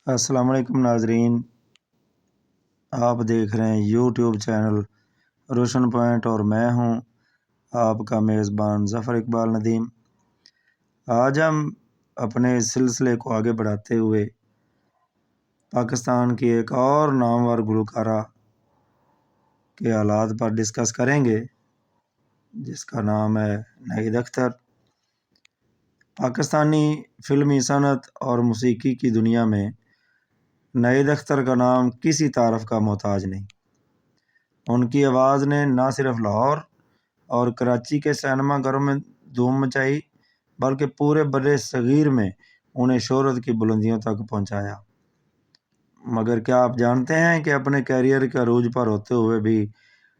السلام علیکم ناظرین، آپ دیکھ رہے ہیں یوٹیوب چینل روشن پوائنٹ اور میں ہوں آپ کا میزبان ظفر اقبال ندیم۔ آج ہم اپنے اس سلسلے کو آگے بڑھاتے ہوئے پاکستان کی ایک اور نامور گلوکارہ کے حالات پر ڈسکس کریں گے جس کا نام ہے نہید اختر۔ پاکستانی فلمی صنعت اور موسیقی کی دنیا میں نہید اختر کا نام کسی تعارف کا محتاج نہیں۔ ان کی آواز نے نہ صرف لاہور اور کراچی کے سینما گھروں میں دھوم مچائی بلکہ پورے بر صغیر میں انہیں شہرت کی بلندیوں تک پہنچایا۔ مگر کیا آپ جانتے ہیں کہ اپنے کیریئر کے عروج پر ہوتے ہوئے بھی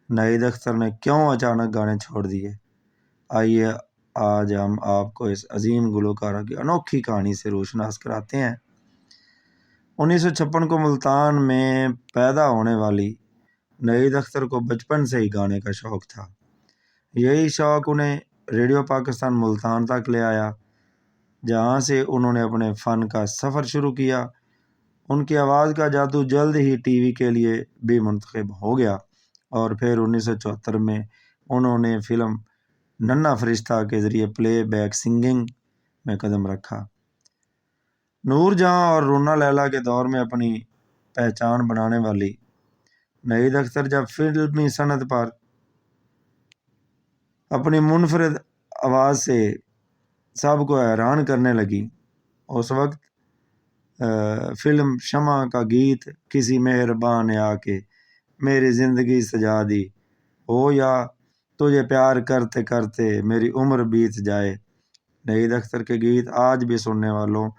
نہید اختر نے کیوں اچانک گانے چھوڑ دیے؟ آئیے آج ہم آپ کو اس عظیم گلوکارہ کی انوکھی کہانی سے روشناس کراتے ہیں۔ 1956 کو ملتان میں پیدا ہونے والی نہید اختر کو بچپن سے ہی گانے کا شوق تھا۔ یہی شوق انہیں ریڈیو پاکستان ملتان تک لے آیا، جہاں سے انہوں نے اپنے فن کا سفر شروع کیا۔ ان کی آواز کا جادو جلد ہی ٹی وی کے لیے بھی منتخب ہو گیا اور پھر 1974 میں انہوں نے فلم ننھا فرشتہ کے ذریعے پلے بیک سنگنگ میں قدم رکھا۔ نور جہاں اور رونا لیلا کے دور میں اپنی پہچان بنانے والی نہید اختر جب فلمی صنعت پر اپنی منفرد آواز سے سب کو حیران کرنے لگی، اس وقت فلم شمع کا گیت کسی مہربان نے آ کے میری زندگی سجا دی ہو، یا تجھے پیار کرتے کرتے میری عمر بیت جائے، نہید اختر کے گیت آج بھی سننے والوں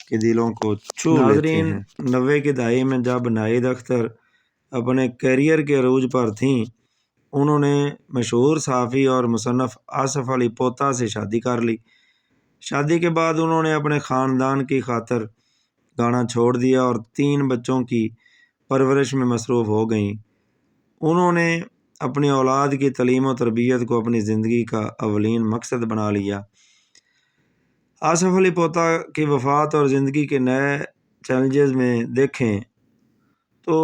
کے دلوں کو چھو لیتے ہیں۔ ناظرین، 90 کی دہائی میں جب نہید اختر اپنے کیریئر کے عروج پر تھیں، انہوں نے مشہور صحافی اور مصنف آصف علی پوتا سے شادی کر لی۔ شادی کے بعد انہوں نے اپنے خاندان کی خاطر گانا چھوڑ دیا اور 3 بچوں کی پرورش میں مصروف ہو گئیں۔ انہوں نے اپنی اولاد کی تعلیم و تربیت کو اپنی زندگی کا اولین مقصد بنا لیا۔ آصف علی پوتا کی وفات اور زندگی کے نئے چیلنجز میں دیکھیں تو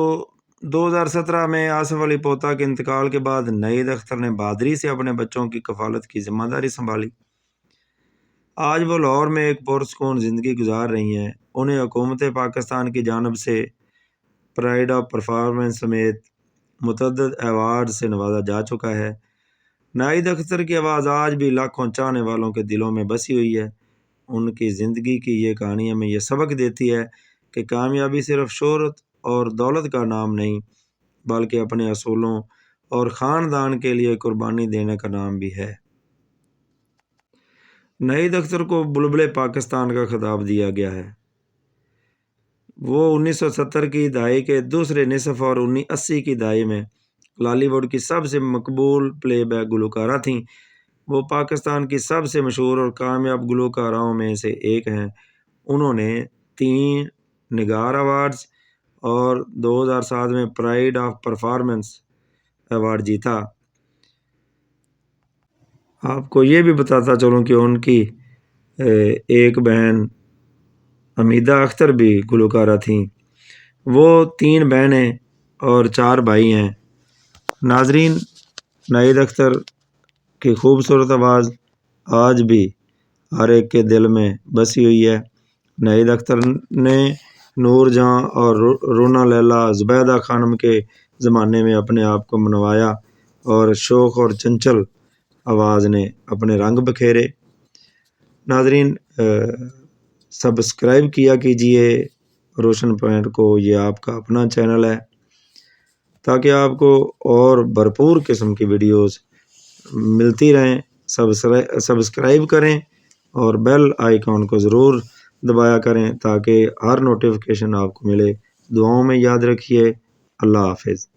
2017 میں آصف علی پوتا کے انتقال کے بعد نہید اختر نے بہادری سے اپنے بچوں کی کفالت کی ذمہ داری سنبھالی۔ آج وہ لاہور میں ایک پرسکون زندگی گزار رہی ہیں۔ انہیں حکومت پاکستان کی جانب سے پرائڈ آف پرفارمنس سمیت متعدد ایوارڈ سے نوازا جا چکا ہے۔ نہید اختر کی آواز آج بھی لاکھوں چاہنے والوں کے دلوں میں بسی ہوئی ہے۔ ان کی زندگی کی یہ کہانی ہمیں یہ سبق دیتی ہے کہ کامیابی صرف شہرت اور دولت کا نام نہیں بلکہ اپنے اصولوں اور خاندان کے لیے قربانی دینے کا نام بھی ہے۔ نہید اختر کو بلبل پاکستان کا خطاب دیا گیا ہے۔ وہ 1970 کی دہائی کے دوسرے نصف اور 1980 کی دہائی میں لالی ووڈ کی سب سے مقبول پلے بیک گلوکارہ تھیں۔ وہ پاکستان کی سب سے مشہور اور کامیاب گلوکاراؤں میں سے ایک ہیں۔ انہوں نے 3 نگار ایوارڈز اور 2007 میں پرائڈ آف پرفارمنس ایوارڈ جیتا۔ آپ کو یہ بھی بتاتا چلوں کہ ان کی ایک بہن حمیدہ اختر بھی گلوکارہ تھیں۔ وہ 3 بہنیں اور 4 بھائی ہیں۔ ناظرین، نہید اختر کی خوبصورت آواز آج بھی ہر ایک کے دل میں بسی ہوئی ہے۔ نہید اختر نے نور جہاں اور رونا لیلا زبیدہ خانم کے زمانے میں اپنے آپ کو منوایا اور شوخ اور چنچل آواز نے اپنے رنگ بکھیرے۔ ناظرین، سبسکرائب کیا کیجئے روشن پوائنٹ کو، یہ آپ کا اپنا چینل ہے، تاکہ آپ کو اور بھرپور قسم کی ویڈیوز ملتی رہیں۔ سبسکرائب کریں اور بیل آئیکن کو ضرور دبایا کریں تاکہ ہر نوٹیفیکیشن آپ کو ملے۔ دعاؤں میں یاد رکھیے۔ اللہ حافظ۔